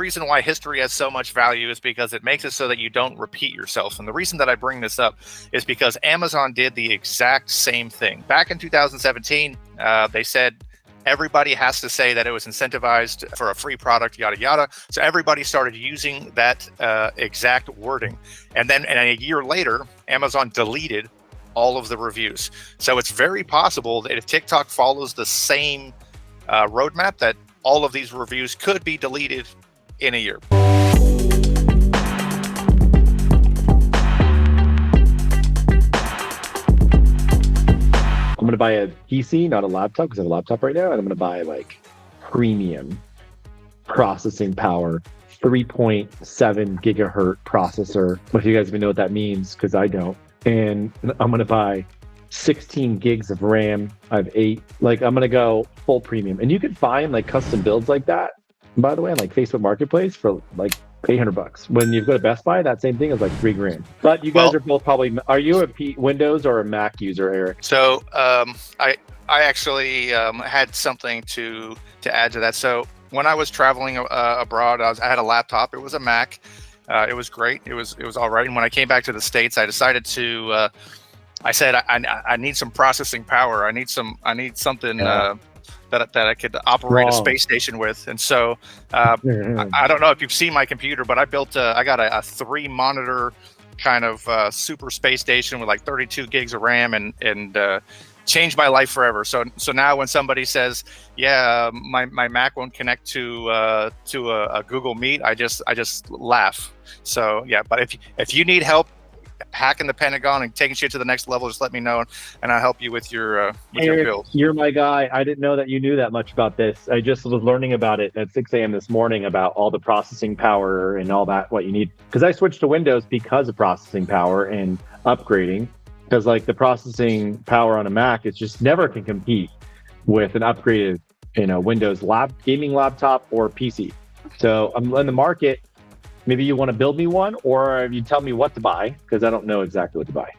reason why history has so much value is because it makes it so that you don't repeat yourself. And the reason that I bring this up is because Amazon did the exact same thing. Back in 2017, they said everybody has to say that it was incentivized for a free product, yada, yada. So everybody started using that exact wording. And a year later, Amazon deleted all of the reviews. So it's very possible that if TikTok follows the same roadmap, that all of these reviews could be deleted in a year. I'm going to buy a PC, not a laptop, because I have a laptop right now. And I'm going to buy like premium processing power, 3.7 gigahertz processor. If you guys even know what that means, because I don't. And I'm going to buy 16 gigs of RAM. I have 8. Like, I'm going to go full premium. And you can find like custom builds like that, by the way, on like Facebook Marketplace for like $800. When you go to Best Buy, that same thing is like $3,000. But you guys are both probably, are you a Windows or a Mac user, Eric? So I actually had something to add to that. So when I was traveling abroad, I had a laptop. It was a Mac. It was great. It was all right. And when I came back to the States, I decided to. I said I need some processing power. I need something that I could operate a space station with. And so I don't know if you've seen my computer, but I got a 3-monitor kind of super space station with like 32 gigs of RAM and changed my life forever. So now when somebody says, yeah, my Mac won't connect to a Google Meet, I just laugh. So yeah, but if you need help hacking the Pentagon and taking shit to the next level, just let me know and I'll help you with your build. You're my guy. I didn't know that you knew that much about this. I just was learning about it at 6 a.m. this morning about all the processing power and all that, what you need. Because I switched to Windows because of processing power and upgrading. Because like the processing power on a Mac, it just never can compete with an upgraded, Windows gaming laptop or PC. So I'm in the market. Maybe you want to build me one, or you tell me what to buy, because I don't know exactly what to buy.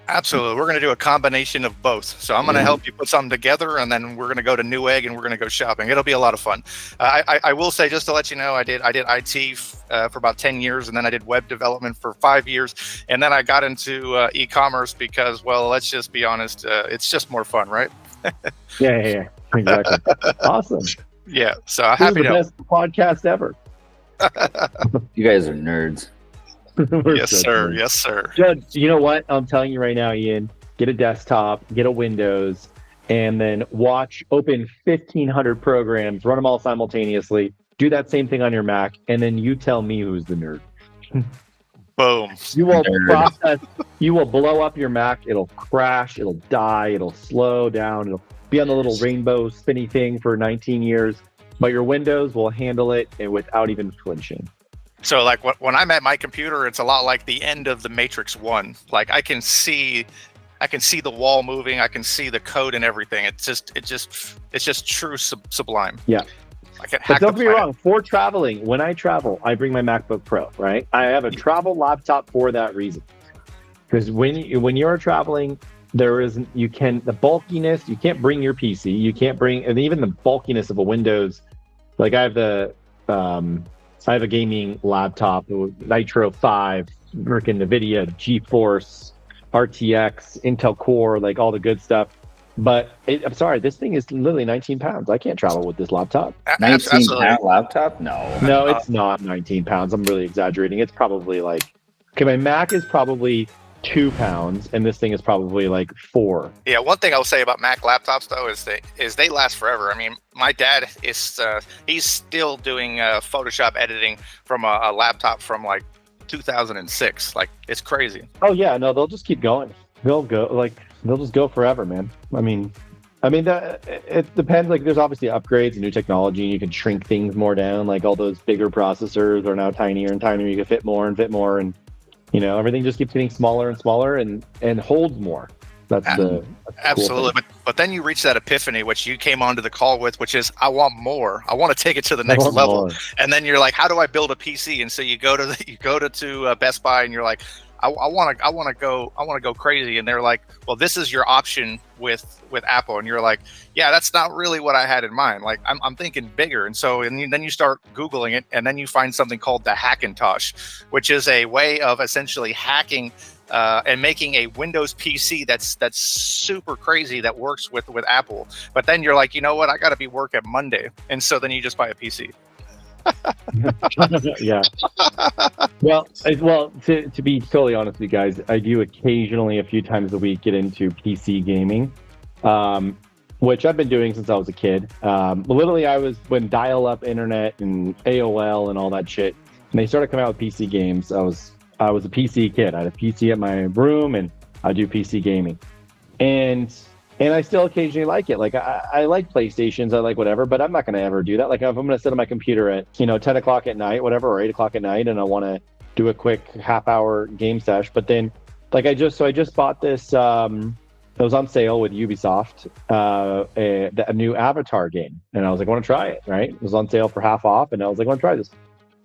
Absolutely. We're going to do a combination of both. So I'm going to help you put something together, and then we're going to go to Newegg and we're going to go shopping. It'll be a lot of fun. I will say, just to let you know, I did IT for about 10 years, and then I did web development for 5 years. And then I got into e-commerce because, well, let's just be honest, it's just more fun, right? Yeah, exactly. Awesome. Yeah. So I'm happy to the best podcast ever. You guys are nerds. Yes, sir. Nerds. Yes, sir. Judd, you know what? I'm telling you right now, Ian, get a desktop, get a Windows, and then open 1,500 programs, run them all simultaneously, do that same thing on your Mac, and then you tell me who's the nerd. Boom. You will blow up your Mac. It'll crash. It'll die. It'll slow down. It'll be on the little rainbow spinny thing for 19 years. But your Windows will handle it without even flinching. So like when I'm at my computer, it's a lot like the end of the Matrix 1. Like I can see the wall moving. I can see the code and everything. It's just true sublime. Yeah. But don't get me wrong. For traveling, when I travel, I bring my MacBook Pro. Right. I have a travel laptop for that reason. Because when you're traveling, the bulkiness. You can't bring your PC. You can't bring, and even the bulkiness of a Windows. Like I have a gaming laptop, Nitro 5, freaking NVIDIA, GeForce, RTX, Intel Core, like all the good stuff. But I'm sorry, this thing is literally 19 pounds. I can't travel with this laptop. 19-pound laptop? No, it's not 19 pounds. I'm really exaggerating. It's probably my Mac is probably 2 pounds, and this thing is probably like 4. Yeah, one thing I'll say about Mac laptops though is they last forever. I mean, my dad is he's still doing Photoshop editing from a laptop from like 2006. Like it's crazy. Oh yeah, no, they'll just keep going. They'll just go forever, man. I mean, it depends. Like, there's obviously upgrades and new technology, and you can shrink things more down. Like all those bigger processors are now tinier and tinier. You can fit more, and everything just keeps getting smaller and smaller and holds more. That's absolutely. Cool, but then you reach that epiphany, which you came onto the call with, which is I want more. I want to take it to the next level. More. And then you're like, how do I build a PC? And so you go to Best Buy, and you're like, I want to go crazy. And they're like, well, this is your option with Apple, and you're like, yeah, that's not really what I had in mind. Like I'm thinking bigger. And so then you start Googling it, and then you find something called the Hackintosh, which is a way of essentially hacking and making a Windows PC that's super crazy that works with Apple. But then you're like, you know what? I got to be work at Monday, and so then you just buy a PC. Yeah. Well, to be totally honest with you guys, I do occasionally, a few times a week, get into PC gaming, which I've been doing since I was a kid. Literally, I was when dial-up internet and AOL and all that shit, and they started coming out with PC games. I was a PC kid. I had a PC at my room, and I do PC gaming, and I still occasionally like it. Like I like PlayStations, I like whatever, but I'm not going to ever do that. Like if I'm going to sit on my computer at 10 o'clock at night, whatever, or 8 o'clock at night, and I want to do a quick half-hour game sesh, but then like I just bought this. It was on sale with Ubisoft, a new Avatar game, and I was like, I want to try it. Right, it was on sale for half off, and I was like, I want to try this.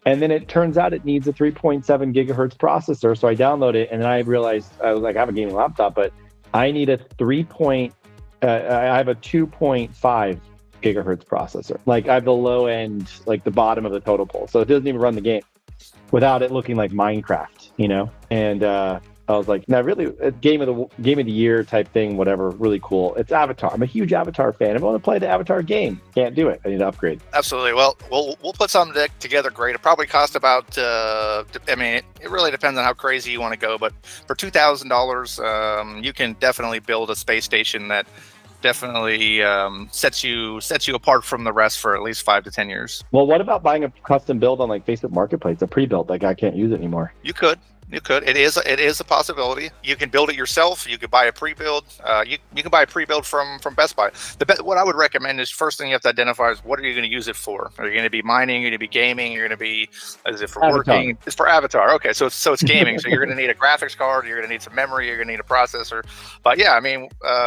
And then it turns out it needs a 3.7 gigahertz processor, so I download it, and then I realized I was like, I have a gaming laptop, but I need a I have a 2.5 gigahertz processor. Like I have the low end, like the bottom of the total pole, so it doesn't even run the game without it looking like Minecraft, And I was like, no, really, a game of the year type thing, whatever, really cool. It's Avatar. I'm a huge Avatar fan. I want to play the Avatar game. Can't do it. I need to upgrade. Absolutely. Well, we'll put something together great. It probably cost about, it really depends on how crazy you want to go, but for $2,000, you can definitely build a space station that definitely sets you apart from the rest for at least 5 to 10 years. Well, what about buying a custom build on like Facebook Marketplace, a pre-built? Like I can't use it anymore. You could. It is a possibility. You can build it yourself. You could buy a pre-build. You can buy a pre-build from Best Buy. What I would recommend is, first thing you have to identify is, what are you going to use it for? Are you going to be mining? Are you going to be gaming? You're going to be, is it for Avatar. working? It's for Avatar. Okay, so it's gaming. So you're going to need a graphics card. You're going to need some memory. You're going to need a processor. But yeah,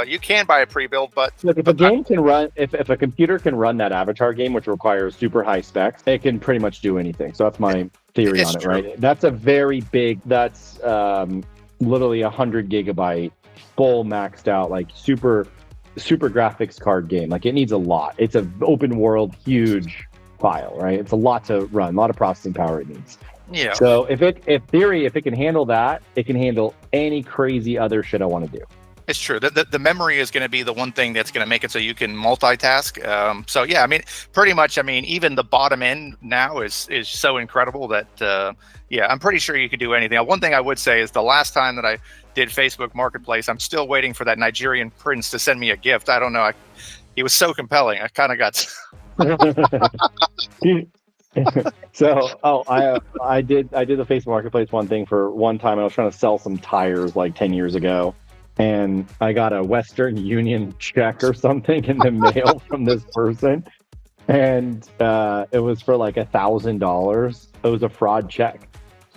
you can buy a pre-build. But look, if a game can run, if a computer can run that Avatar game, which requires super high specs, it can pretty much do anything. So that's my theory on it, true. Right? That's a very big. That's literally 100 gigabyte, full maxed out, like super graphics card game. Like it needs a lot. It's an open world, huge file, right? It's a lot to run, a lot of processing power it needs. Yeah. So if it can handle that, it can handle any crazy other shit I want to do. It's true. The memory is going to be the one thing that's going to make it so you can multitask. So yeah, pretty much. Even the bottom end now is so incredible that yeah, I'm pretty sure you could do anything. One thing I would say is, the last time that I did Facebook Marketplace, I'm still waiting for that Nigerian prince to send me a gift. I don't know. He was so compelling. I kind of got. So, I did the Facebook Marketplace one thing for one time. I was trying to sell some tires like 10 years ago. And I got a Western Union check or something in the mail from this person. And it was for like $1,000. It was a fraud check.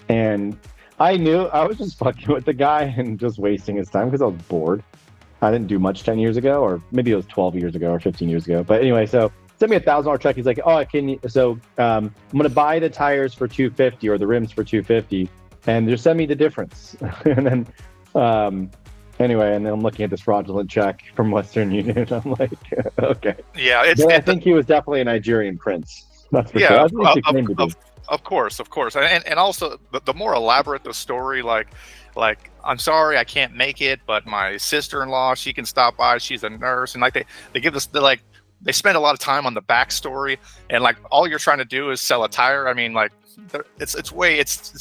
And I knew I was just fucking with the guy and just wasting his time because I was bored. I didn't do much 10 years ago, or maybe it was 12 years ago or 15 years ago. But anyway, so send me $1,000 check. He's like, oh, I'm going to buy the tires for $250 or the rims for $250, and just send me the difference. And then, anyway, and then I'm looking at this fraudulent check from Western Union. I'm like, okay. Yeah, I think he was definitely a Nigerian prince. That's for sure. Of course. And also, the more elaborate the story, like I'm sorry I can't make it, but my sister-in-law, she can stop by. She's a nurse, and like they give us they spend a lot of time on the backstory, and like all you're trying to do is sell a tire. It's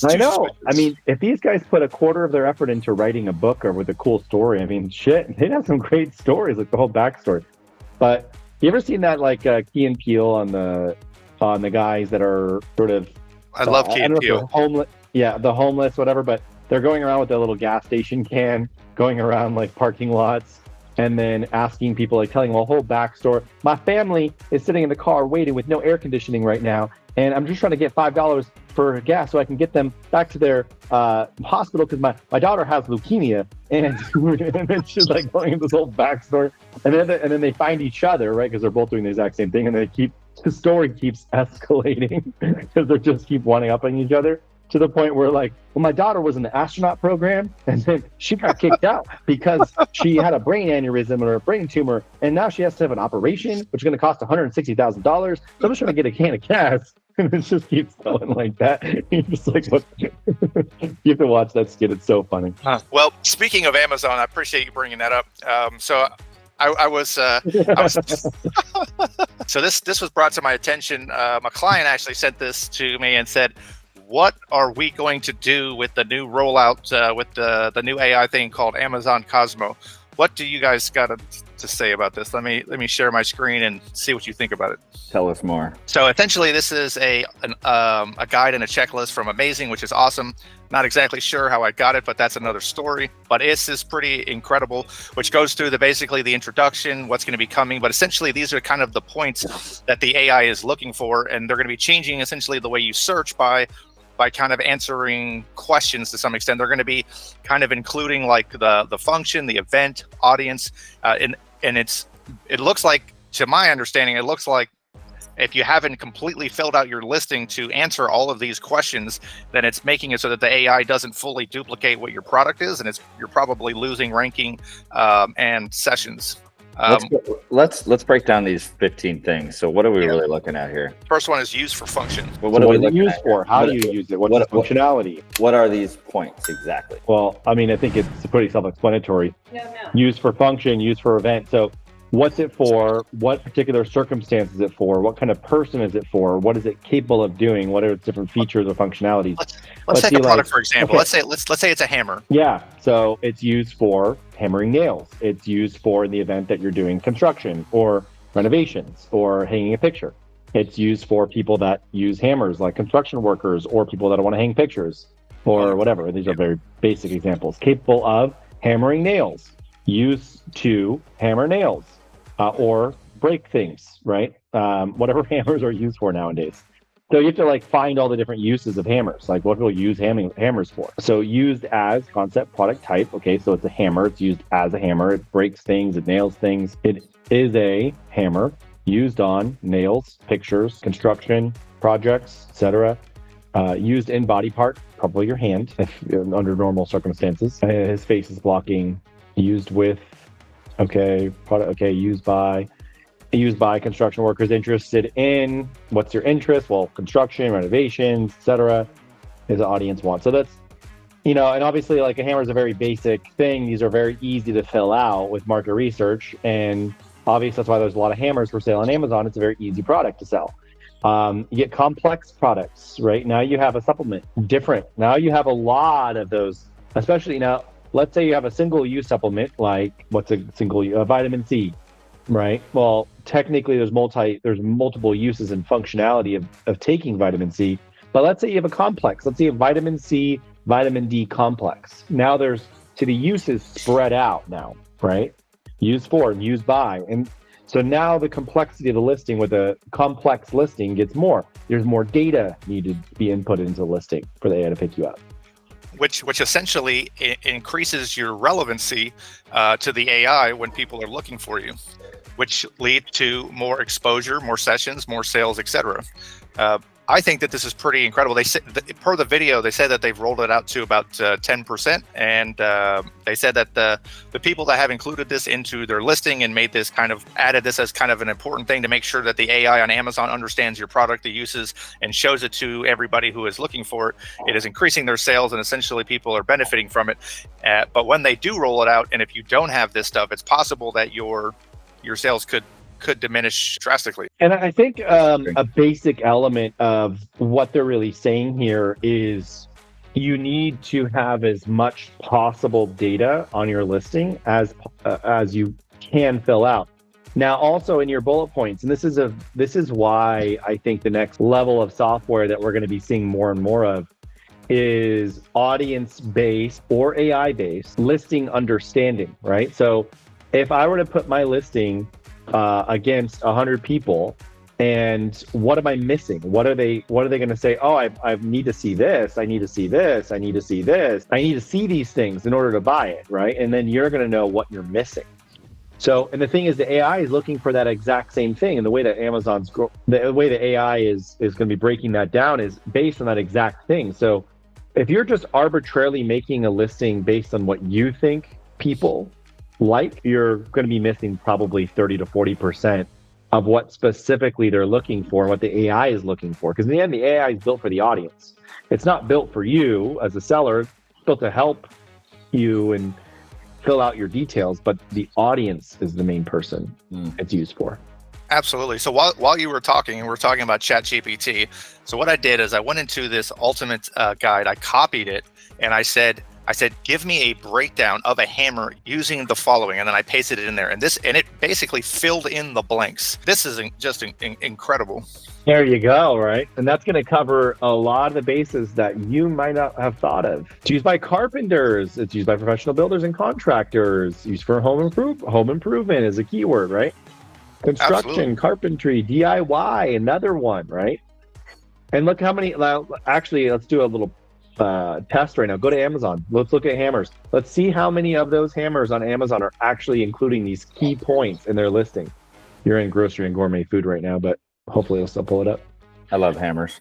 I know. Suspicious. If these guys put a quarter of their effort into writing a book or with a cool story, shit, they'd have some great stories, like the whole backstory. But you ever seen that Key and Peele on the guys that are sort of, I love Key and Peele. Homeless, yeah, the homeless, whatever, but they're going around with their little gas station can, going around like parking lots, and then asking people, like telling a whole backstory. My family is sitting in the car waiting with no air conditioning right now, and I'm just trying to get $5 for gas so I can get them back to their hospital because my daughter has leukemia, and then she's like going into this whole backstory, and then they find each other, right, because they're both doing the exact same thing, and the story keeps escalating because they just keep one-upping each other. to the point where like, well, my daughter was in the astronaut program and then she got kicked out because she had a brain aneurysm or a brain tumor. And now she has to have an operation, which is going to cost $160,000. So I'm just going to get a can of gas. And it just keeps going like that. You're just like, what? You have to watch that skit. It's so funny. Well, speaking of Amazon, I appreciate you bringing that up. I was so this was brought to my attention. My client actually sent this to me and said, what are we going to do with the new rollout with the new AI thing called Amazon Cosmo? What do you guys got to say about this? Let me share my screen and see what you think about it. Tell us more. So essentially, this is a guide and a checklist from Amazing, which is awesome. Not exactly sure how I got it, but that's another story. But this is pretty incredible, which goes through basically the introduction, what's going to be coming. But essentially, these are kind of the points that the AI is looking for, and they're going to be changing essentially the way you search by kind of answering questions to some extent. They're going to be kind of including like the function, the event, audience, and it looks like, to my understanding, it looks like if you haven't completely filled out your listing to answer all of these questions, then it's making it so that the AI doesn't fully duplicate what your product is, and you're probably losing ranking and sessions. Let's break down these 15 things. So what are we really looking at here? First one is used for function. Well, what are we looking used for? How do you use it? What's the functionality? What are these points exactly? Well, I mean, I think it's pretty self-explanatory. Used for function, used for event. So what's it for? What particular circumstance is it for? What kind of person is it for? What is it capable of doing? What are its different features or functionalities? Let's take a product, for example. Okay. Let's say it's a hammer. Yeah. So it's used for hammering nails. It's used for in the event that you're doing construction or renovations or hanging a picture. It's used for people that use hammers, like construction workers or people that want to hang pictures or whatever. These are very basic examples. Capable of hammering nails. Used to hammer nails. Or break things, right? Whatever hammers are used for nowadays. So you have to like find all the different uses of hammers, like what people use hammers for. So used as concept product type. Okay, so it's a hammer. It's used as a hammer. It breaks things. It nails things. It is a hammer used on nails, pictures, construction projects, etc. Used in body part, probably your hand, if under normal circumstances. His face is blocking. Used with. Okay, product. Okay, used by construction workers interested in. What's your interest? Well, construction, renovations, etc. Is the audience want? So that's, and obviously, like a hammer is a very basic thing. These are very easy to fill out with market research, and obviously that's why there's a lot of hammers for sale on Amazon. It's a very easy product to sell. You get complex products, right? Now you have a supplement, different. Now you have a lot of those, especially now. Let's say you have a single-use supplement, like what's a vitamin C, right? Well, technically there's multiple uses and functionality of taking vitamin C. But let's say you have a complex. Let's say a vitamin C, vitamin D complex. Now the uses spread out now, right? Used for and used by. And so now the complexity of the listing with a complex listing gets more. There's more data needed to be inputted into the listing for the AI to pick you up. Which essentially increases your relevancy to the AI when people are looking for you, which lead to more exposure, more sessions, more sales, etc. I think that this is pretty incredible. They said, per the video, they said that they've rolled it out to about 10%, and they said that the people that have included this into their listing and made this added this as kind of an important thing to make sure that the AI on Amazon understands your product, the uses, and shows it to everybody who is looking for it. It is increasing their sales, and essentially people are benefiting from it. But when they do roll it out, and if you don't have this stuff, it's possible that your sales could diminish drastically. And I think a basic element of what they're really saying here is you need to have as much possible data on your listing as you can fill out. Now, also in your bullet points, and this is why I think the next level of software that we're going to be seeing more and more of is audience-based or AI-based listing understanding, right? So if I were to put my listing against 100 people, and what am I missing? What are they going to say? Oh, I need to see this. I need to see this. I need to see this. I need to see these things in order to buy it, right? And then you're going to know what you're missing. So, and the thing is, the AI is looking for that exact same thing. And the way that the way the AI is going to be breaking that down is based on that exact thing. So if you're just arbitrarily making a listing based on what you think people like, you're going to be missing probably 30 to 40% of what specifically they're looking for and what the AI is looking for. Because in the end, the AI is built for the audience. It's not built for you as a seller. It's built to help you and fill out your details, but the audience is the main person it's used for. Absolutely. So while you were talking, and we're talking about ChatGPT, so what I did is I went into this ultimate guide, I copied it, and I said, give me a breakdown of a hammer using the following, and then I pasted it in there, and it basically filled in the blanks. This is just incredible. There you go, right? And that's going to cover a lot of the bases that you might not have thought of. It's used by carpenters. It's used by professional builders and contractors. Used for home improvement is a keyword, right? Construction, absolutely. Carpentry, DIY, another one, right? And look how many. Actually, let's do a little test right now. Go to Amazon. Let's look at hammers. Let's see how many of those hammers on Amazon are actually including these key points in their listing. You're in grocery and gourmet food right now, but hopefully it'll still pull it up. I love hammers.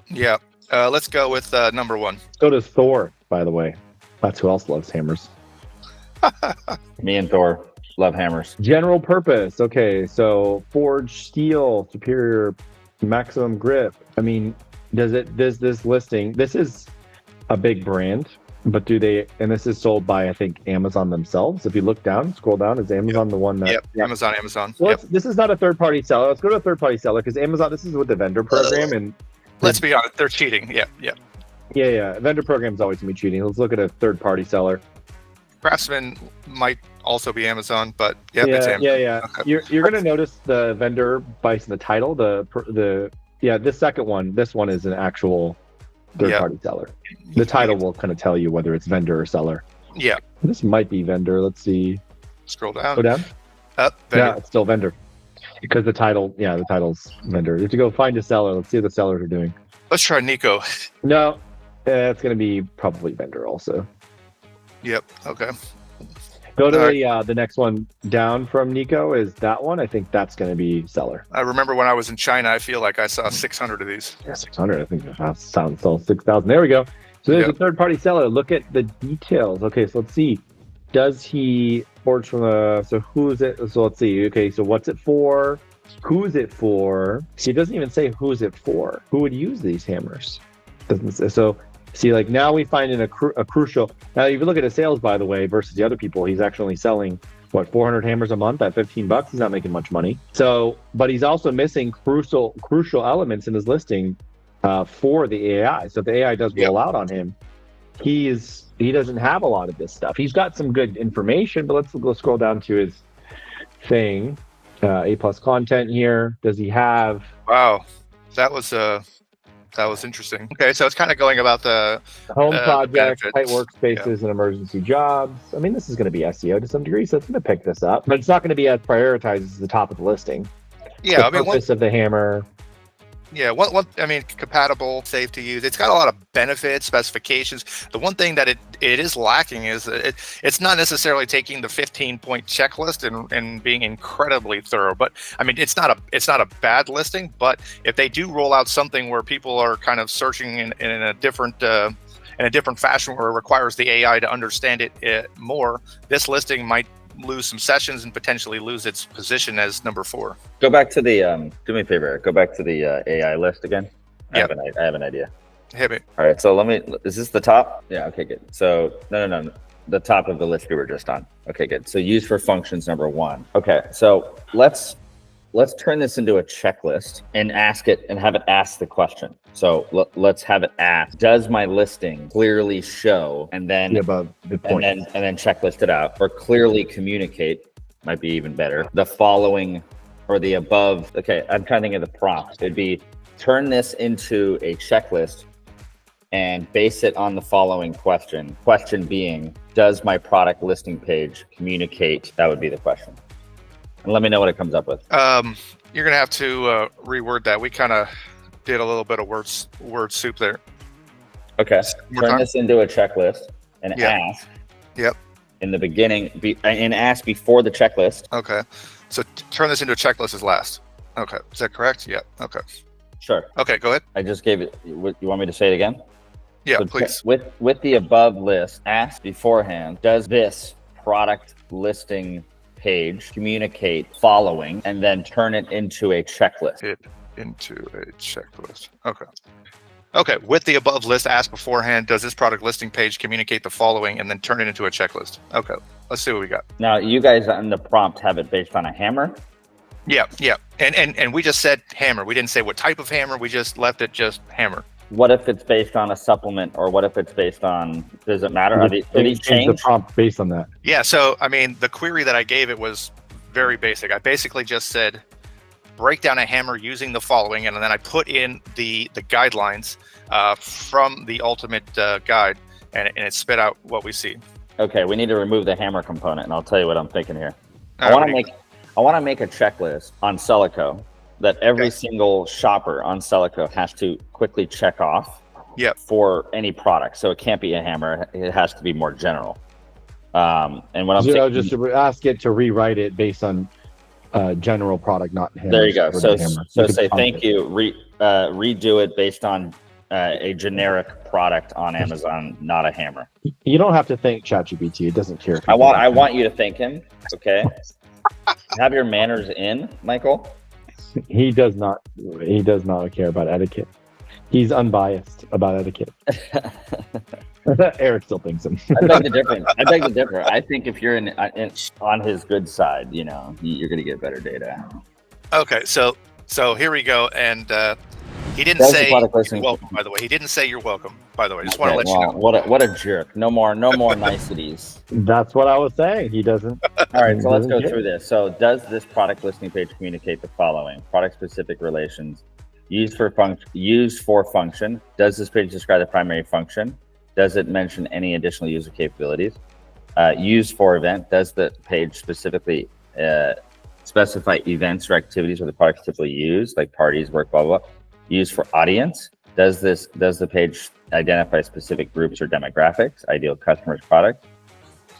Yeah. Let's go with number 1. So does Thor, by the way. That's who else loves hammers. Me and Thor love hammers. General purpose. Okay, so forged steel, superior maximum grip. I mean, does this listing, this is a big brand, but and this is sold by, I think, Amazon themselves. If you look down, scroll down, is Amazon the one that? Yep, Amazon. Well, this is not a third-party seller. Let's go to a third-party seller because Amazon, this is with the vendor program. And let's be honest, they're cheating. Yeah. Vendor program's always going to be cheating. Let's look at a third-party seller. Craftsman might also be Amazon, but it's Amazon. Yeah. Okay. You're going to notice the vendor by the title. This second one, this one is an actual third-party seller. The title will kind of tell you whether it's vendor or seller. Yeah. This might be vendor. Let's see. Scroll down. Go down. Up. Yeah, it's still vendor. Because the title's vendor. You have to go find a seller. Let's see what the sellers are doing. Let's try Nico. No, it's going to be probably vendor also. Yep. Okay. Go to the next one down from Nico is that one. I think that's going to be seller. I remember when I was in China, I feel like I saw 600 of these. Yeah, 600. I think that sounds 6,000. There we go. So there's a third-party seller. Look at the details. Okay, so let's see. Does he forge from so who is it? So let's see. Okay, so what's it for? Who's it for? He doesn't even say who's it for. Who would use these hammers? Doesn't say. So see, like now we find in a crucial. Now, if you look at his sales, by the way, versus the other people, he's actually selling 400 hammers a month at $15. He's not making much money. So, but he's also missing crucial elements in his listing for the AI. So if the AI does roll out on him, he doesn't have a lot of this stuff. He's got some good information, but let's go scroll down to his thing. A+ content here. Does he have? Wow, that was interesting. Okay, so it's kind of going about the home projects, tight workspaces, and emergency jobs. I mean, this is going to be SEO to some degree, so it's going to pick this up, but it's not going to be as prioritized as the top of the listing. Yeah, the purpose of the hammer. Yeah, compatible, safe to use. It's got a lot of benefits, specifications. The one thing that it is lacking is that it's not necessarily taking the 15-point checklist and being incredibly thorough. But I mean, it's not a bad listing. But if they do roll out something where people are kind of searching in a different fashion, where it requires the AI to understand it more, this listing might lose some sessions and potentially lose its position as number 4. Go back to the do me a favor, go back to the AI list again. I have an idea. Hit me. All right, so is this the top? Yeah, okay, good. So no, the top of the list we were just on. Okay, good. So use for functions number 1. Okay, so let's turn this into a checklist and ask it and have it ask the question. So let's have it ask, does my listing clearly show, and then above the point, and then checklist it out, or clearly communicate, might be even better, the following or the above. Okay, I'm trying to think of the prompts. It'd be turn this into a checklist and base it on the following question. Question being, does my product listing page communicate? That would be the question. And let me know what it comes up with. You're gonna have to reword that. We kind of did a little bit of word soup there. Okay. Turn this into a checklist and ask. Yep. In the beginning, and ask before the checklist. Okay. So turn this into a checklist is last. Okay. Is that correct? Yeah. Okay. Sure. Okay. Go ahead. I just gave it. You want me to say it again? Yeah, So please. with the above list, ask beforehand, does this product listing page communicate following, and then turn it into a checklist? It into a checklist. Okay. Okay. With the above list, ask beforehand, does this product listing page communicate the following, and then turn it into a checklist? Okay. Let's see what we got. Now, you guys on the prompt have it based on a hammer. Yeah. And we just said hammer. We didn't say what type of hammer. We just left it just hammer. What if it's based on a supplement, or what if it's based on? Does it matter? Did he change the prompt based on that? Yeah. So I mean, the query that I gave it was very basic. I basically just said, break down a hammer using the following, and then I put in the guidelines from the ultimate guide, and it spit out what we see. Okay, we need to remove the hammer component, and I'll tell you what I'm thinking here. I want to make a checklist on Celico that every single shopper on Celico has to quickly check off for any product. So it can't be a hammer; it has to be more general. And what I'm thinking, just to ask it to rewrite it based on general product, not hammer. There you go. So say thank you. Redo it based on a generic product on Amazon, not a hammer. You don't have to thank ChatGPT. It doesn't care. I want you to thank him. Okay. Have your manners in, Michael. He does not care about etiquette. He's unbiased about etiquette. Eric still thinks him. I beg to differ. I think if you're on his good side, you're going to get better data. Okay, so here we go, and he didn't say you're welcome. By the way, he didn't say you're welcome. By the way, just want to let you know. What a jerk! No more niceties. That's what I was saying. He doesn't. All right, so let's go through this. So, does this product listing page communicate the following? Product specific relations. Used for function. Does this page describe the primary function? Does it mention any additional user capabilities? Used for event. Does the page specifically specify events or activities where the product is typically used, like parties, work, blah, blah, blah? Used for audience. Does the page identify specific groups or demographics, ideal customers, product?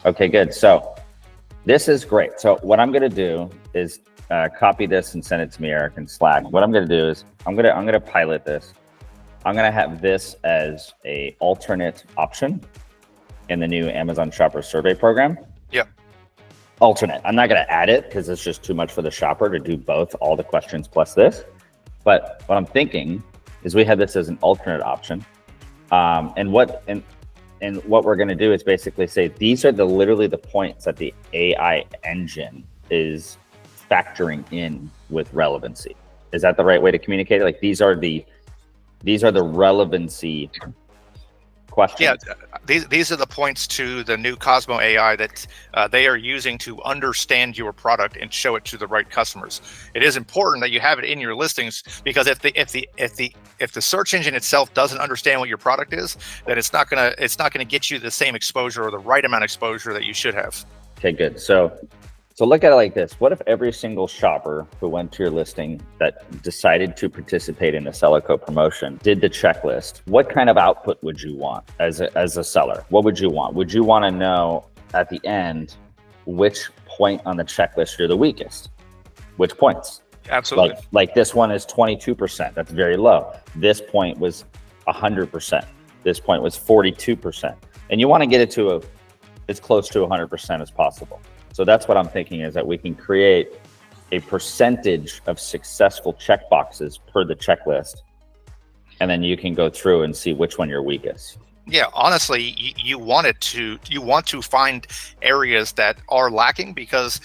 Okay, good. So this is great. So what I'm going to do is copy this and send it to me, Eric, in Slack. What I'm going to do is I'm going to pilot this. I'm going to have this as a alternate option in the new Amazon Shopper Survey program. Yeah. Alternate. I'm not going to add it because it's just too much for the shopper to do both, all the questions plus this. But what I'm thinking is we have this as an alternate option. And what we're going to do is basically say these are literally the points that the AI engine is factoring in with relevancy. Is that the right way to communicate it? Like these are the relevancy questions. Yeah, these are the points to the new Cosmo AI that they are using to understand your product and show it to the right customers. It is important that you have it in your listings, because if the search engine itself doesn't understand what your product is, then it's not gonna get you the same exposure or the right amount of exposure that you should have. Okay, good. So look at it like this. What if every single shopper who went to your listing that decided to participate in a Celico promotion did the checklist? What kind of output would you want as a seller? What would you want? Would you want to know at the end which point on the checklist you're the weakest? Which points? Absolutely. Like this one is 22%. That's very low. This point was 100%. This point was 42%. And you want to get it to as close to 100% as possible. So that's what I'm thinking, is that we can create a percentage of successful checkboxes per the checklist. And then you can go through and see which one you're weakest. Yeah, honestly, you want to find areas that are lacking, because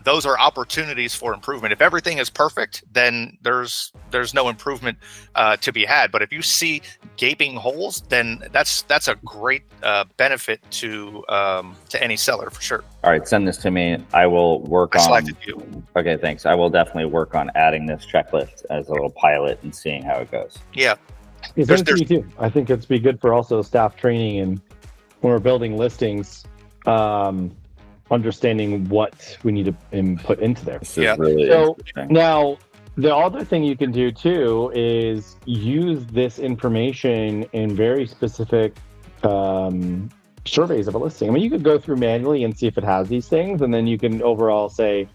those are opportunities for improvement. If everything is perfect, then there's no improvement to be had. But if you see gaping holes, then that's a great benefit to any seller for sure. All right, send this to me. I will work on. I selected you. Okay, thanks. I will definitely work on adding this checklist as a little pilot and seeing how it goes. Yeah. It's me too. I think it's be good for also staff training, and when we're building listings, understanding what we need to put into there. Yeah. Really so now the other thing you can do too is use this information in very specific surveys of a listing. I mean, you could go through manually and see if it has these things, and then you can overall say,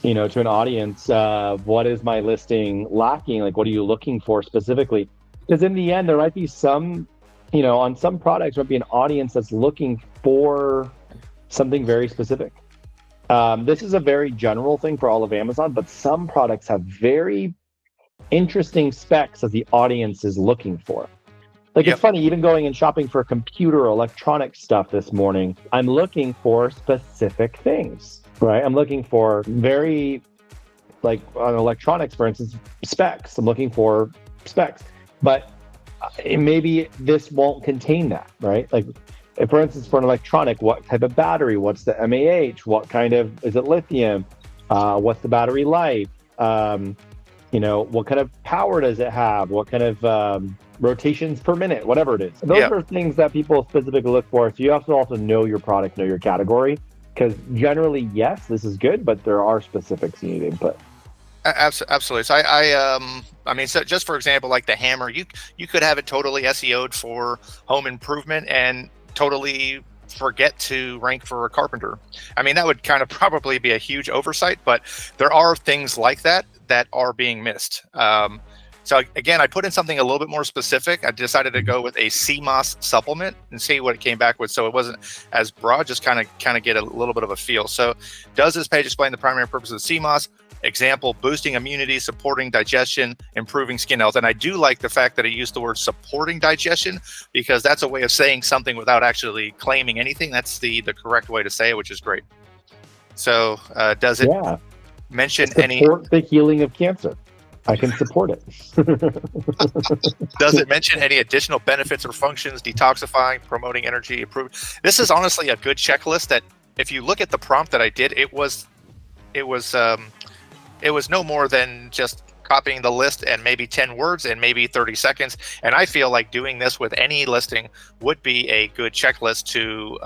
to an audience, what is my listing lacking? Like, what are you looking for specifically? Because in the end, there might be some on some products might be an audience that's looking for something very specific. This is a very general thing for all of Amazon, but some products have very interesting specs that the audience is looking for. Like, It's funny, even going and shopping for computer or electronic stuff this morning, I'm looking for specific things, right? I'm looking for very, like on electronics, for instance, specs. I'm looking for specs, but maybe this won't contain that, right? Like, for instance, for an electronic, what type of battery? What's the MAH? What kind of, is it lithium? What's the battery life? What kind of power does it have? What kind of rotations per minute? Whatever it is. Those are things that people specifically look for. So you have to also know your product, know your category, because generally, yes, this is good, but there are specifics you need to input. Absolutely. So I mean, so just for example, like the hammer, you could have it totally SEO'd for home improvement and totally forget to rank for a carpenter. I mean, that would kind of probably be a huge oversight, but there are things like that are being missed. So again, I put in something a little bit more specific. I decided to go with a CMOS supplement and see what it came back with. So it wasn't as broad, just kind of get a little bit of a feel. So does this page explain the primary purpose of CMOS? Example, boosting immunity, supporting digestion, improving skin health. And I do like the fact that it used the word supporting digestion, because that's a way of saying something without actually claiming anything. That's the correct way to say it, which is great. So does it mention support the healing of cancer? I can support it. Does it mention any additional benefits or functions? Detoxifying, promoting energy, improving. This is honestly a good checklist that if you look at the prompt that I did, it was no more than just copying the list and maybe 10 words and maybe 30 seconds. And I feel like doing this with any listing would be a good checklist to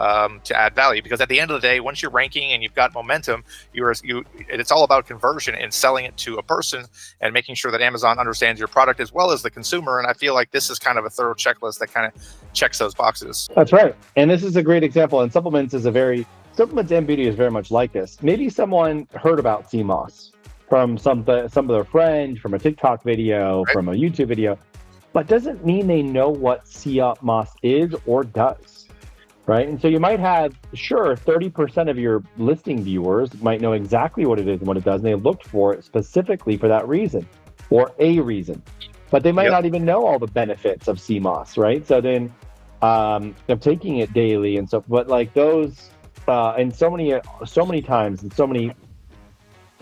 add value, because at the end of the day, once you're ranking and you've got momentum, it's all about conversion and selling it to a person and making sure that Amazon understands your product as well as the consumer. And I feel like this is kind of a thorough checklist that kind of checks those boxes. That's right. And this is a great example. And supplements and beauty is very much like this. Maybe someone heard about CMOS from some of their friends, from a TikTok video, from a YouTube video, but doesn't mean they know what CMOS is or does, right? And so you might have, 30% of your listing viewers might know exactly what it is and what it does, and they looked for it specifically for that reason or a reason, but they might not even know all the benefits of CMOS, right? So then they're taking it daily and so, but like those, and so many times and so many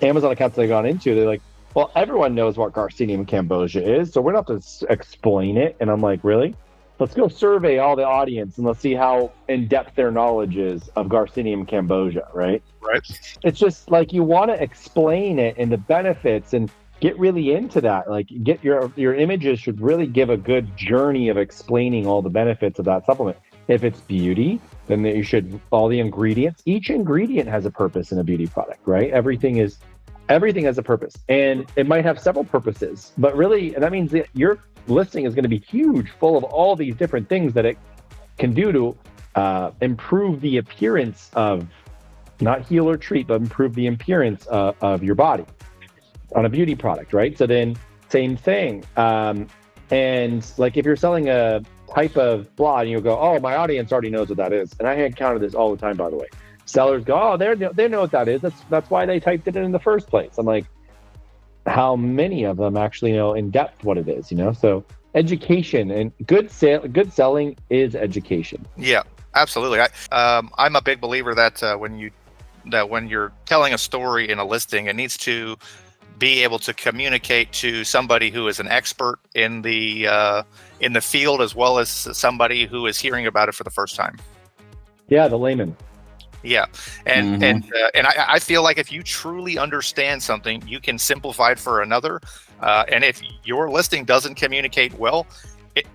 Amazon accounts that I've gone into, they're like, well, everyone knows what Garcinia cambogia is, so we're not going to explain it. And I'm like, really? Let's go survey all the audience and let's see how in-depth their knowledge is of Garcinia cambogia, right? Right. It's just like you want to explain it and the benefits and get really into that. Like, get your images should really give a good journey of explaining all the benefits of that supplement. If it's beauty, then you should, all the ingredients, each ingredient has a purpose in a beauty product, right? Everything has a purpose, and it might have several purposes, but really, that means that your listing is going to be huge, full of all these different things that it can do to improve the appearance of, not heal or treat, but improve the appearance of your body on a beauty product, right? So then same thing. And like if you're selling a type of blah and you go, oh, my audience already knows what that is. And I encounter this all the time, by the way. Sellers go, oh, they know what that is. That's why they typed it in the first place. I'm like, how many of them actually know in depth what it is, So education and good selling is education. Yeah, absolutely. I'm a big believer that when you're telling a story in a listing, it needs to be able to communicate to somebody who is an expert in the field, as well as somebody who is hearing about it for the first time. Yeah, the layman. Yeah, and I feel like if you truly understand something, you can simplify it for another. And if your listing doesn't communicate well,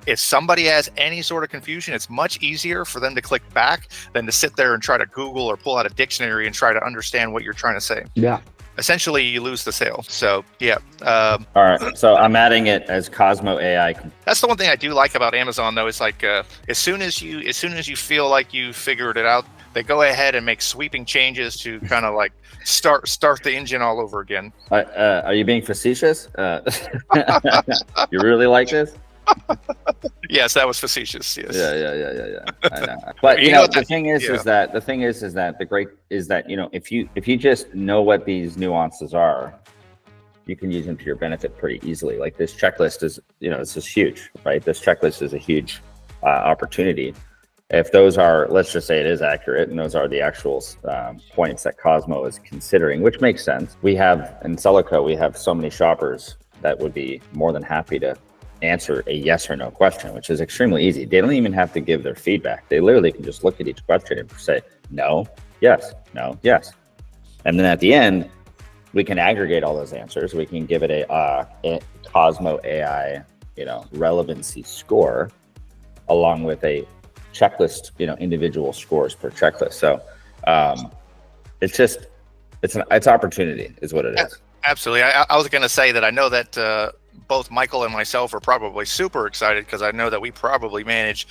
if somebody has any sort of confusion, it's much easier for them to click back than to sit there and try to Google or pull out a dictionary and try to understand what you're trying to say. Yeah. Essentially, you lose the sale. So yeah. All right. So I'm adding it as Cosmo AI. That's the one thing I do like about Amazon, though. Is like as soon as you feel like you figured it out, they go ahead and make sweeping changes to kind of like start the engine all over again. Are you being facetious? You really like this? Yes, that was facetious. Yes. Yeah. I know. But you know, the thing is that the great is that, you know, if you just know what these nuances are, you can use them to your benefit pretty easily. Like this checklist is, you know, this is huge, right? This checklist is a huge opportunity. If those are, let's just say it is accurate, and those are the actual points that Cosmo is considering, which makes sense. We have in Celico, we have so many shoppers that would be more than happy to answer a yes or no question, which is extremely easy. They don't even have to give their feedback. They literally can just look at each question and say no, yes, no, yes. And then at the end, we can aggregate all those answers. We can give it a Cosmo AI, you know, relevancy score, along with a checklist, you know, individual scores per checklist. So it's just, it's opportunity is what it is. Absolutely. I was going to say that I know that both Michael and myself are probably super excited, because I know that we probably manage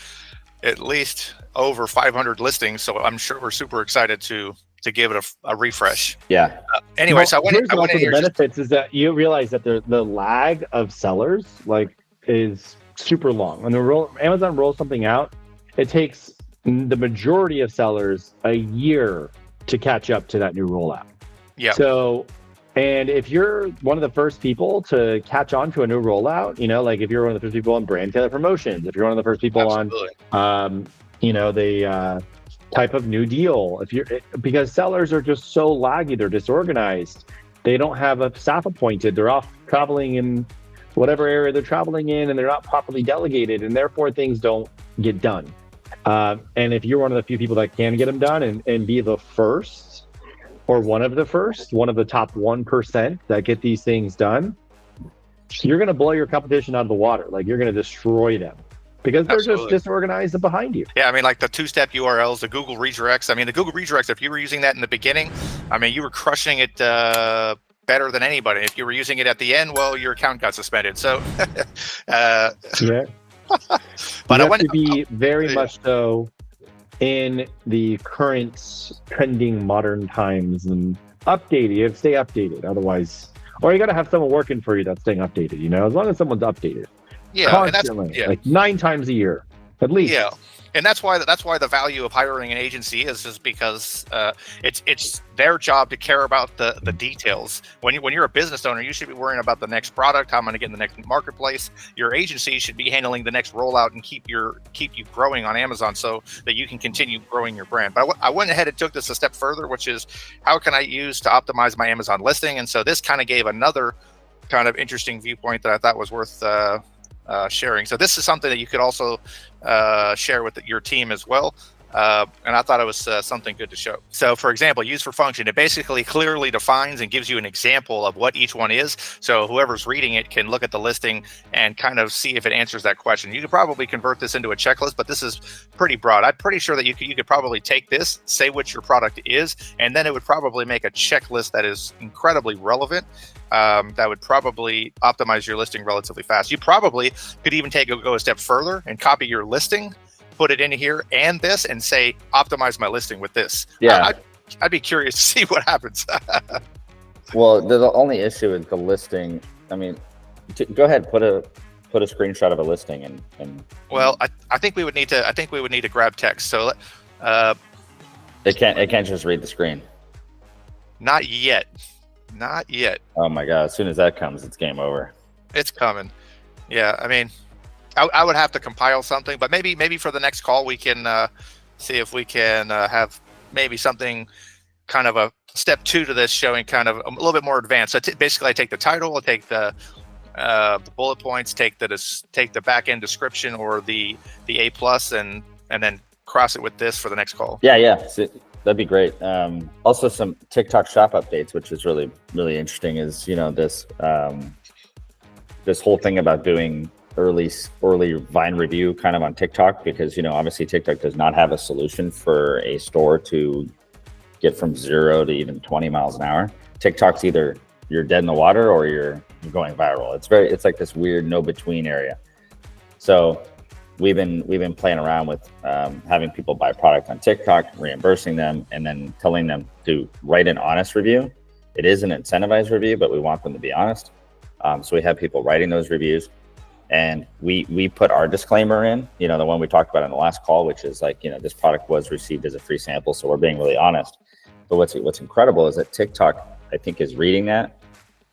at least over 500 listings. So I'm sure we're super excited to give it a refresh. Yeah. Anyway, so I went in here. The benefits is that you realize that the lag of sellers is super long. When Amazon rolls something out, it takes the majority of sellers a year to catch up to that new rollout. Yeah. So, and if you're one of the first people to catch on to a new rollout, you know, like if you're one of the first people on brand tailored promotions, if you're one of the first people on, you know, the type of new deal, because sellers are just so laggy, they're disorganized, they don't have a staff appointed, they're off traveling in whatever area they're traveling in, and they're not properly delegated, and therefore things don't get done. And if you're one of the few people that can get them done and be the first, or one of the top 1% that get these things done, you're going to blow your competition out of the water. Like, you're going to destroy them, because they're just disorganized and behind you. Yeah, I mean, like the two-step URLs, the Google redirects. I mean, the Google redirects, if you were using that in the beginning, I mean, you were crushing it better than anybody. If you were using it at the end, well, your account got suspended. So, yeah. But I want to be very much so in the current trending modern times and updated. You have to stay updated, otherwise, or you got to have someone working for you that's staying updated. You know, as long as someone's updated, constantly, like 9 times a year at least. Yeah, and that's why the value of hiring an agency is because it's their job to care about the details. When you're a business owner, you should be worrying about the next product, how I'm going to get in the next marketplace. Your agency should be handling the next rollout and keep you growing on Amazon, so that you can continue growing your brand. But I went ahead and took this a step further, which is, how can I use to optimize my Amazon listing? And so this kind of gave another kind of interesting viewpoint that I thought was worth sharing. So this is something that you could also share with your team as well. And I thought it was something good to show. So, for example, use for function, it basically clearly defines and gives you an example of what each one is. So whoever's reading it can look at the listing and kind of see if it answers that question. You could probably convert this into a checklist, but this is pretty broad. I'm pretty sure that you could probably take this, say what your product is, and then it would probably make a checklist that is incredibly relevant. That would probably optimize your listing relatively fast. You probably could even go a step further and copy your listing, put it in here and this, and say, optimize my listing with this. Yeah. I'd be curious to see what happens. Well, the only issue is the listing. I mean, go ahead, put a screenshot of a listing and well, I think we would need to grab text. So it can't just read the screen. Not yet. Oh my god, as soon as that comes, it's game over. It's coming. Yeah, I mean, I would have to compile something, but maybe for the next call we can see if we can have maybe something kind of a step 2 to this, showing kind of a little bit more advanced. So basically, I take the title, I take the bullet points, take the back end description or the A+, and then cross it with this for the next call. Yeah. So that'd be great. Also, some TikTok shop updates, which is really, really interesting. Is, you know, this whole thing about doing early Vine review kind of on TikTok, because, you know, obviously TikTok does not have a solution for a store to get from 0 to even 20 miles an hour. TikTok's either you're dead in the water or you're going viral. It's like this weird no between area. So we've been playing around with having people buy product on TikTok, reimbursing them, and then telling them to write an honest review. It is an incentivized review, but we want them to be honest. So we have people writing those reviews. And we put our disclaimer in, the one we talked about in the last call, which is like, this product was received as a free sample. So we're being really honest. But what's incredible is that TikTok, I think, is reading that.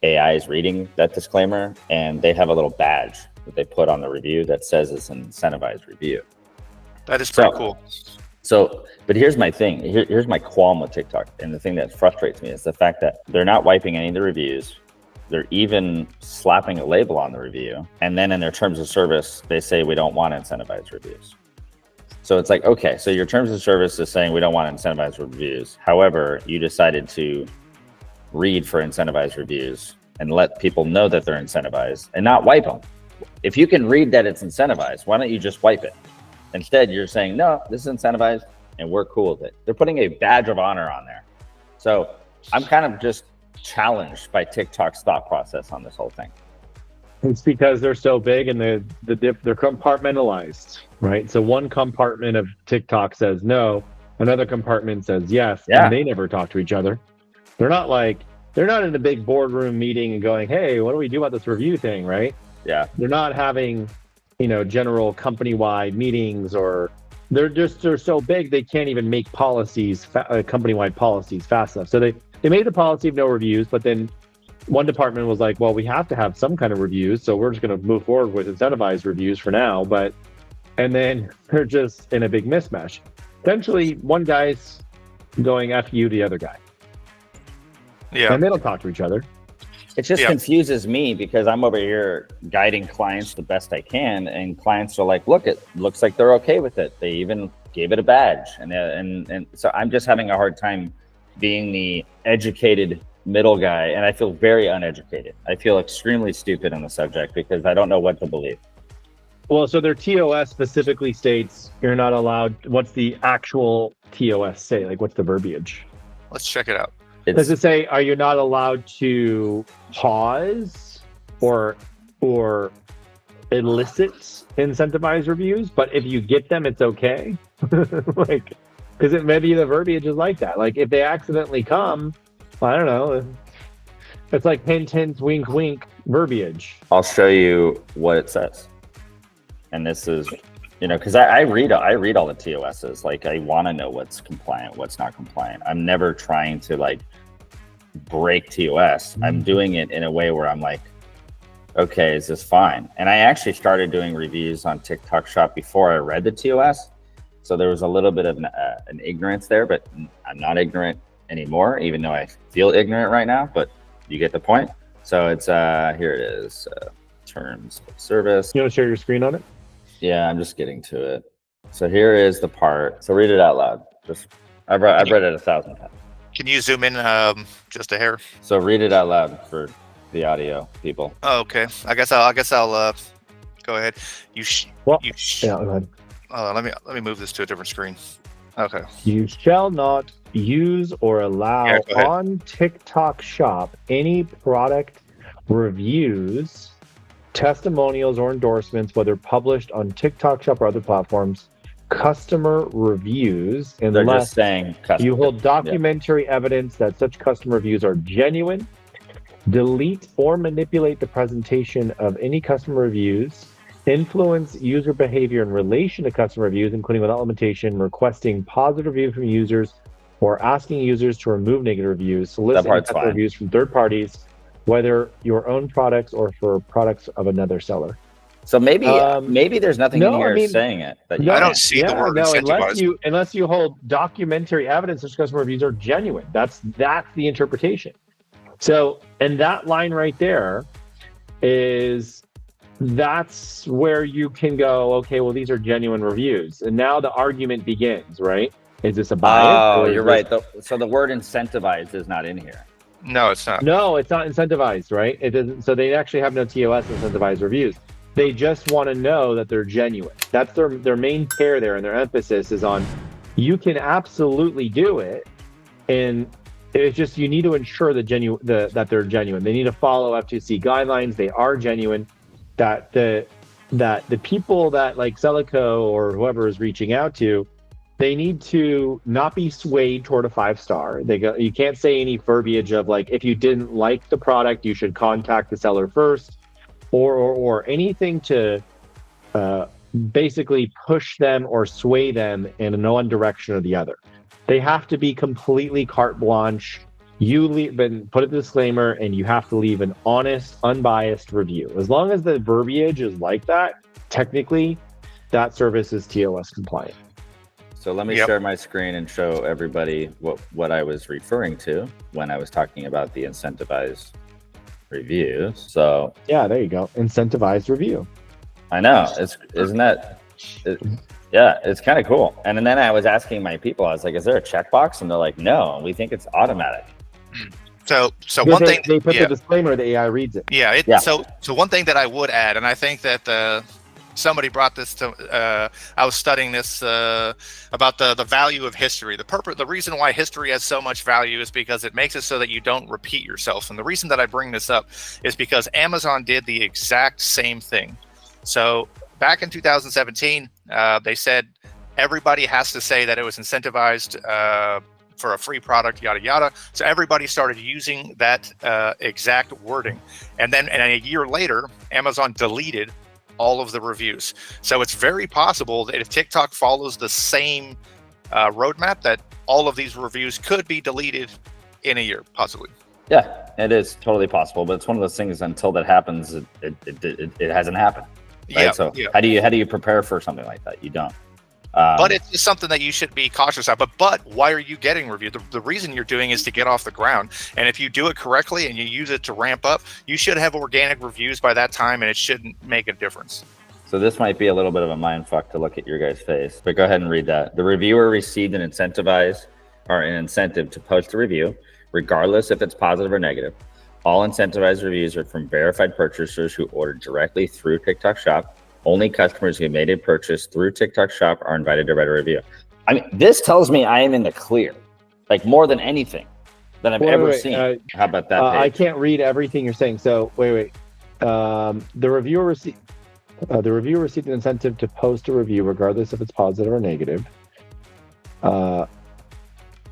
AI is reading that disclaimer, and they have a little badge that they put on the review that says it's an incentivized review. That is pretty cool. So, but here's my thing. Here's my qualm with TikTok. And the thing that frustrates me is the fact that they're not wiping any of the reviews. They're even slapping a label on the review. And then in their terms of service, they say we don't want incentivized reviews. So it's like, okay, so your terms of service is saying we don't want incentivized reviews. However, you decided to read for incentivized reviews and let people know that they're incentivized and not wipe them. If you can read that it's incentivized, why don't you just wipe it? Instead, you're saying, no, this is incentivized and we're cool with it. They're putting a badge of honor on there. So I'm kind of just challenged by TikTok's thought process on this whole thing. It's because they're so big and they're compartmentalized, right? So one compartment of TikTok says no, another compartment says yes, and they never talk to each other. They're not in a big boardroom meeting and going, hey, what do we do about this review thing, right? Yeah. They're not having, general company-wide meetings, or they're so big they can't even make policies, company-wide policies fast enough. So they made the policy of no reviews, but then one department was like, well, we have to have some kind of reviews, so we're just going to move forward with incentivized reviews for now. And then they're just in a big mismatch. Essentially, one guy's going F you to the other guy. Yeah. And they don't talk to each other. It just confuses me because I'm over here guiding clients the best I can, and clients are like, look, it looks like they're okay with it. They even gave it a badge. And so I'm just having a hard time being the educated middle guy, and I feel very uneducated. I feel extremely stupid on the subject because I don't know what to believe. Well, so their TOS specifically states you're not allowed. What's the actual TOS say? Like, what's the verbiage? Let's check it out. Does it say, are you not allowed to pause or elicit incentivized reviews? But if you get them, it's okay. Like, because it maybe the verbiage is like that. Like, if they accidentally come, I don't know. It's like hint, hint, wink, wink verbiage. I'll show you what it says. And this is, because I read all the TOSs. Like, I want to know what's compliant, what's not compliant. I'm never trying to like break TOS. I'm doing it in a way where I'm like, okay, is this fine? And I actually started doing reviews on TikTok Shop before I read the TOS. So there was a little bit of an ignorance there, but I'm not ignorant anymore, even though I feel ignorant right now, but you get the point. So it's, here it is, terms of service. You want to share your screen on it? Yeah, I'm just getting to it. So here is the part. So read it out loud. I've read it 1,000 times. Can you zoom in just a hair? So read it out loud for the audio people. Oh, okay. I guess I'll go ahead. Go ahead. Let me move this to a different screen. Okay. You shall not use or allow on TikTok Shop any product reviews, testimonials, or endorsements, whether published on TikTok Shop or other platforms, customer reviews, unless you hold documentary evidence that such customer reviews are genuine. Delete or manipulate the presentation of any customer reviews. Influence user behavior in relation to customer reviews, including without limitation, requesting positive reviews from users or asking users to remove negative reviews, soliciting customer reviews from third parties, whether your own products or for products of another seller. So maybe there's nothing in here saying it. I don't see the word incentivized. Unless you hold documentary evidence that customer reviews are genuine. That's the interpretation. So, and that line right there that's where you can go, okay, well, these are genuine reviews. And now the argument begins, right? Is this a bias? Oh, you're right. So the word incentivized is not in here. No, it's not. No, it's not incentivized, right? It doesn't. So they actually have no TOS incentivized reviews. They just want to know that they're genuine. That's their main care there, and their emphasis is on, you can absolutely do it, and it's just you need to ensure that they're genuine. They need to follow FTC guidelines. They are genuine. That the people that like Celico or whoever is reaching out to, they need to not be swayed toward a 5-star. You can't say any verbiage of like, if you didn't like the product, you should contact the seller first. or anything to basically push them or sway them in one direction or the other. They have to be completely carte blanche. You leave and put a disclaimer, and you have to leave an honest, unbiased review. As long as the verbiage is like that, technically, that service is TOS compliant. So let me share my screen and show everybody what I was referring to when I was talking about the incentivized reviews. So yeah, there you go. Incentivized review. I know. Isn't that? Yeah, it's kind of cool. And then I was asking my people, I was like, is there a checkbox? And they're like, no, we think it's automatic. So one thing they put the disclaimer, the AI reads it. Yeah. So one thing that I would add, and I think that somebody brought this to, I was studying this about the value of history. The reason why history has so much value is because it makes it so that you don't repeat yourself. And the reason that I bring this up is because Amazon did the exact same thing. So back in 2017, they said everybody has to say that it was incentivized for a free product, yada, yada. So everybody started using that exact wording. And then a year later, Amazon deleted all of the reviews. So it's very possible that if TikTok follows the same roadmap, that all of these reviews could be deleted in a year, possibly. Yeah, it is totally possible. But it's one of those things, until that happens, it hasn't happened. Right? Yeah. So how do you prepare for something like that? You don't. But it's just something that you should be cautious of. But why are you getting reviewed? The reason you're doing is to get off the ground. And if you do it correctly and you use it to ramp up, you should have organic reviews by that time, and it shouldn't make a difference. So this might be a little bit of a mind fuck to look at your guys' face, but go ahead and read that. The reviewer received an incentive to post a review, regardless if it's positive or negative. All incentivized reviews are from verified purchasers who ordered directly through TikTok Shop. Only customers who made a purchase through TikTok Shop are invited to write a review. I mean, this tells me I am in the clear, like more than anything that I've ever seen. How about that page? I can't read everything you're saying. So wait. The reviewer received an incentive to post a review, regardless if it's positive or negative. All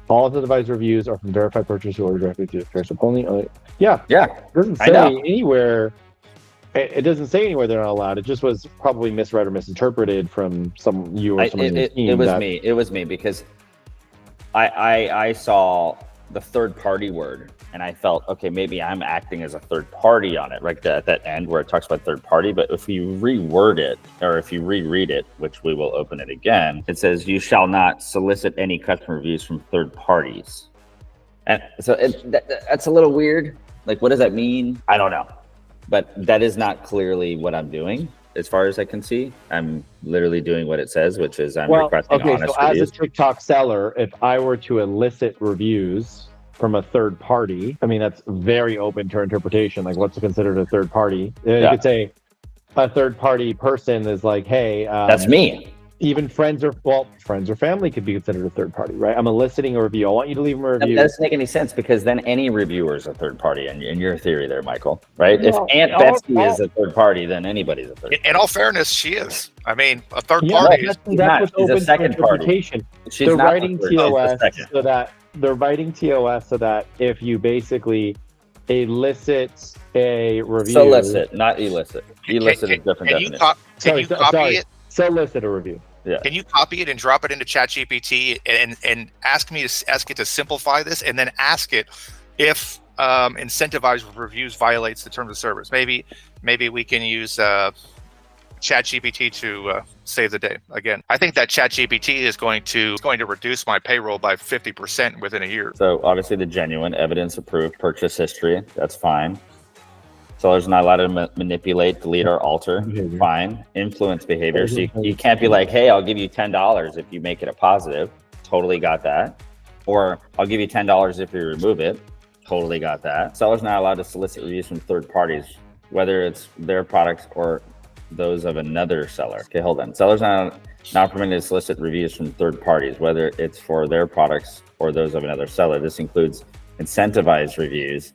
of the device reviews are from verified purchasers who order directly through the shop only. Yeah. It doesn't say anywhere. It doesn't say anywhere they're not allowed. It just was probably misread or misinterpreted from you or someone in the team. It was me because I saw the third party word and I felt, okay, maybe I'm acting as a third party on it, right? At that end where it talks about third party. But if you reword it, or if you reread it, which we will open it again, it says you shall not solicit any customer reviews from third parties. And so that's a little weird. Like, what does that mean? I don't know. But that is not clearly what I'm doing. As far as I can see, I'm literally doing what it says, which is I'm requesting honest reviews. As a TikTok seller, if I were to elicit reviews from a third party, I mean, that's very open to interpretation. Like, what's considered a third party? You could say a third party person is like, hey, that's me. Even friends or family could be considered a third party, right? I'm eliciting a review. I want you to leave them a review. That doesn't make any sense because then any reviewer is a third party in your theory there, Michael, right? If Aunt Betsy is a third party, then anybody's a third party. In all fairness, she is. I mean, a third party is. That's what's open to interpretation. They're writing TOS so that if you basically elicit a review. Solicit, not elicit. Elicit is different definition. Can you copy it? Solicit a review. Yeah. Can you copy it and drop it into ChatGPT and ask it to simplify this, and then ask it if incentivized reviews violates the terms of service? Maybe we can use ChatGPT to save the day. Again, I think that ChatGPT is going to reduce my payroll by 50% within a year. So obviously the genuine evidence approved purchase history, that's fine. Seller's not allowed to manipulate, delete, or alter. Behavior. Fine. Influence behavior. So you can't be like, hey, I'll give you $10 if you make it a positive. Totally got that. Or I'll give you $10 if you remove it. Totally got that. Seller's not allowed to solicit reviews from third parties, whether it's their products or those of another seller. Okay, hold on. Seller's not permitted to solicit reviews from third parties, whether it's for their products or those of another seller. This includes incentivized reviews.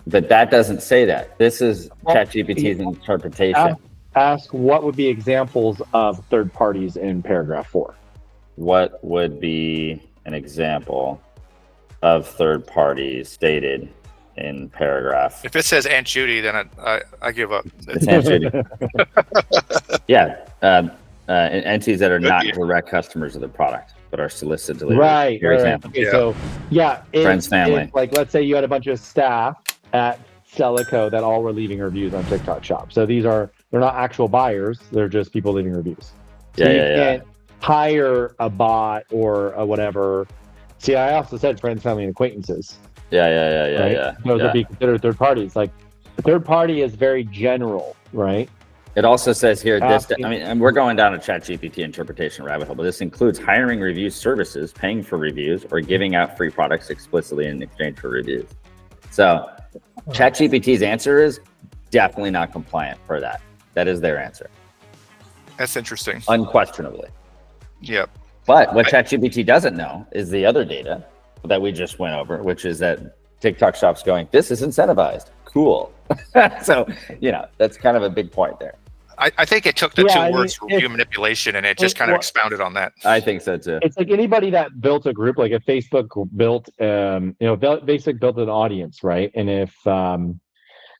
But that doesn't say that. This is ChatGPT's interpretation. Ask what would be examples of third parties in paragraph 4. What would be an example of third parties stated in paragraph. If it says Aunt Judy, then I give up. It's Aunt Judy. Yeah. Entities that are not direct customers of the product, but are solicited delivery. Right. For example. Okay, so friends, family. Like, let's say you had a bunch of staff at Celico that all were leaving reviews on TikTok Shop. So they're not actual buyers; they're just people leaving reviews. So you can't hire a bot or a whatever. See, I also said friends, family, and acquaintances. Yeah. Those would be considered third parties. Like, the third party is very general, right? It also says here, and we're going down a ChatGPT interpretation rabbit hole, but this includes hiring review services, paying for reviews, or giving out free products explicitly in exchange for reviews. So ChatGPT's answer is definitely not compliant for that. That is their answer. That's interesting. Unquestionably. Yep. But what ChatGPT doesn't know is the other data that we just went over, which is that TikTok Shop's going, this is incentivized. Cool. So, that's kind of a big point there. I think it took the two words review manipulation and it just kind of expounded on that. I think so too. It's like anybody that built a group, like if Facebook built, Facebook built an audience, right? And if and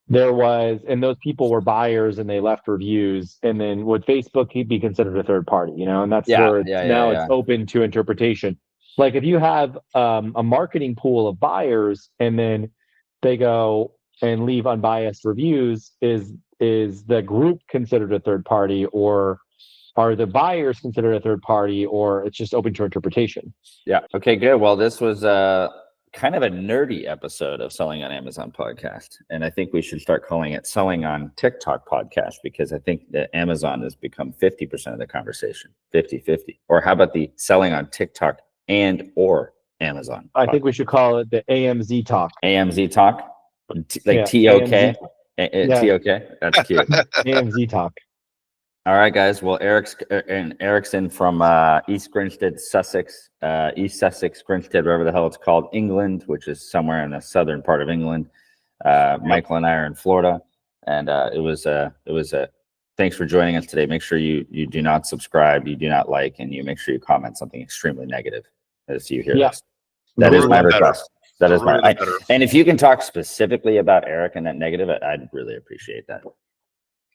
those people were buyers and they left reviews, and then would Facebook be considered a third party? And that's where it's open to interpretation. Like if you have a marketing pool of buyers and then they go and leave unbiased reviews, is the group considered a third party, or are the buyers considered a third party, or it's just open to interpretation? Yeah. Okay, good. Well, this was kind of a nerdy episode of Selling on Amazon podcast. And I think we should start calling it Selling on TikTok podcast, because I think that Amazon has become 50% of the conversation, 50-50. Or how about the Selling on TikTok and or Amazon? I think we should call it the AMZ Talk. AMZ Talk? Like TOK? TOK? That's cute. AMZ Talk. All right, guys. Well, Erickson from East Grinstead, Sussex, East Sussex, Grinstead, whatever the hell it's called, England, which is somewhere in the southern part of England. Michael and I are in Florida, and it was thanks for joining us today. Make sure you do not subscribe, you do not like, and you make sure you comment something extremely negative as you hear this. That is my request. That is my. And if you can talk specifically about Eric and that negative, I'd really appreciate that.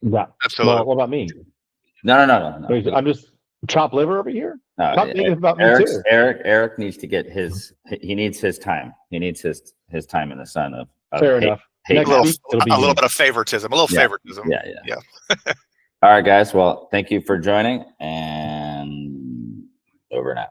Yeah, absolutely. Well, what about me? No. I'm just chopped liver over here. No, Talk negative about me too. Eric needs to get he needs his time. He needs his time in the sun of fair enough. A little bit of favoritism. Favoritism. Yeah. All right, guys. Well, thank you for joining, and over and out.